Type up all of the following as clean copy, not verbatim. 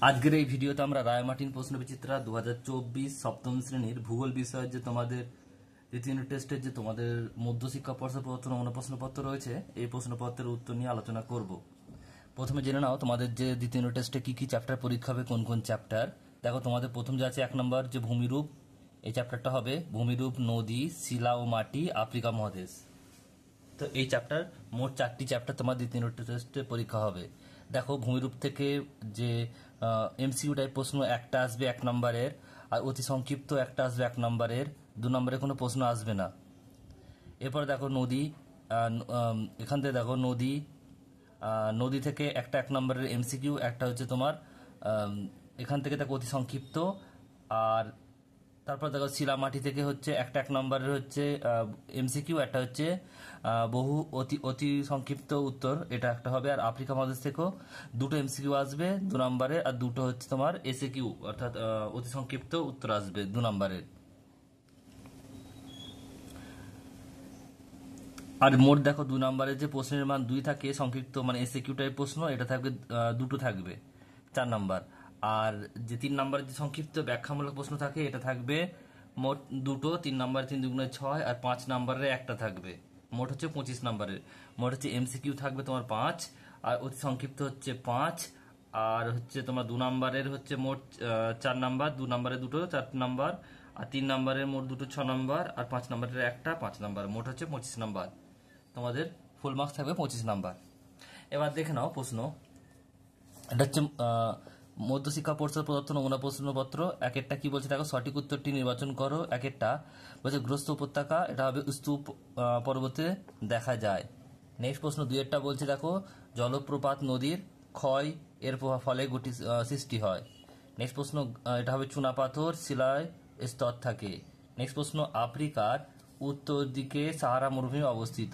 আজকের এই ভিডিওতে আমরা রায়মার্টিন প্রশ্নবিচিত্রা 2024 সপ্তম শ্রেণীর ভূগোল বিষয়ের যে তোমাদের দ্বিতীয় টেস্টের যে তোমাদের মধ্যশিক্ষা পর্ষদ প্রবর্তন নমুনা প্রশ্নপত্র রয়েছে, এই প্রশ্নপত্রের উত্তর নিয়ে আলোচনা করব। প্রথমে জেনে নাও তোমাদের যে দ্বিতীয় টেস্টে কি কি চ্যাপ্টার পরীক্ষা হবে, কোন কোন চ্যাপ্টার। দেখো তোমাদের প্রথম যে আছে 1 নম্বর যে ভূমিরূপ, এই চ্যাপ্টারটা হবে ভূমিরূপ, নদী, শিলা ও মাটি, আফ্রিকা মহাদেশ। তো এই চ্যাপ্টার মোট 4টি চ্যাপ্টার তোমার দ্বিতীয় টেস্টে পরীক্ষা হবে। দেখো ভূমিরূপ থেকে যে এমসিকিউ টাইপ প্রশ্ন একটা আসবে 1 নম্বরের, আর অতি সংক্ষিপ্ত একটা আসবে 1 নম্বরের, 2 নম্বরের কোনো প্রশ্ন আসবে না। এরপর দেখো নদী, এখান থেকে দেখো নদী থেকে একটা 1 নম্বরের এমসিকিউ, একটা হচ্ছে তোমার এখান থেকে দেখো অতি সংক্ষিপ্ত। আর তারপর দেখো শিলামাটি থেকে হচ্ছে একটা 1 নম্বরের হচ্ছে এমসিকিউ, একটা হচ্ছে বহু অতি অতি সংক্ষিপ্ত উত্তর, এটা একটা হবে। আর আফ্রিকা মহাদেশ থেকেও 2টো এমসিকিউ আসবে 2 নম্বরের, আর 2টো হচ্ছে তোমার এসএকিউ অর্থাৎ অতি সংক্ষিপ্ত উত্তর আসবে 2 নম্বরের। আর মোট দেখো 2 নম্বরের যে প্রশ্নের মান 2 থাকে, সংক্ষিপ্ত মানে এসএকিউ টাইপ প্রশ্ন, এটা থাকবে 2টো থাকবে 4 নম্বর। আর যে 3 নম্বরের যে সংক্ষিপ্ত ব্যাখ্যামূলক প্রশ্ন থাকে, এটা থাকবে মোট 2টো, 3 নম্বর 3 দুগুণে 6, আর 5 নম্বরের একটা থাকবে। মোট হচ্ছে 25 নম্বরের। মোট হচ্ছে এমসিকিউ থাকবে তোমার 5, আর অতি সংক্ষিপ্ত হচ্ছে 5, আর হচ্ছে তোমার 2 নম্বরের হচ্ছে মোট 4 নম্বর, 2 নম্বরের 2টো 4 নম্বর, আর 3 নম্বরের মোট 2টো 6 নম্বর, আর 5 নম্বরের একটা 5 নম্বর। মোট হচ্ছে 25 নম্বর। তোমাদের ফুল মার্কস থাকবে 25 নাম্বার। এবার দেখে নাও প্রশ্ন, এটা হচ্ছে মধ্যশিক্ষা পর্ষদ প্রদত্ত নমুনা প্রশ্নপত্র। এক একটা কি বলছে দেখো, সঠিক উত্তরটি নির্বাচন করো। এক একটা বলছে গ্রস্ত উপত্যকা, এটা হবে স্তূপ পর্বতে দেখা যায়। নেক্সট প্রশ্ন 2 বলছে দেখো, জলপ্রপাত নদীর ক্ষয় এর ফলে সৃষ্টি হয়। নেক্সট প্রশ্ন এটা হবে চুনাপাথর শিলায় স্তর থাকে। নেক্সট প্রশ্ন আফ্রিকার উত্তর দিকে সাহারা মরুভূমি অবস্থিত।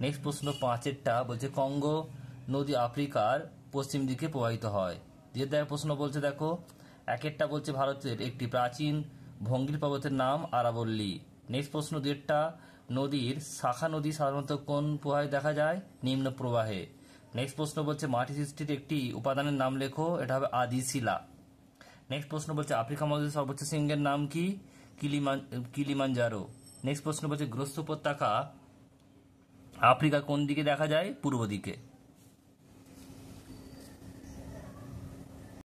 নেক্সট প্রশ্ন 5 বলছে কঙ্গো নদী আফ্রিকার পশ্চিম দিকে প্রবাহিত হয়। প্রশ্ন বলছে দেখো, একটা বলছে ভারতের একটি প্রাচীন ভঙ্গির পর্বতের নাম আরাবল্লী। নেক্সট প্রশ্ন 2 নদীর শাখা নদী সাধারণত কোন প্রবাহে দেখা যায়, নিম্ন প্রবাহে। নেক্সট প্রশ্ন বলছে মাটি সৃষ্টির একটি উপাদানের নাম লেখো, এটা হবে আদি শিলা। নেক্সট প্রশ্ন বলছে আফ্রিকা মহাদেশের সর্বোচ্চ শৃঙ্গের নাম কি, কিলিমানজারো। নেক্সট প্রশ্ন বলছে গ্রস্ত উপত্যকা আফ্রিকার কোন দিকে দেখা যায়, পূর্ব দিকে।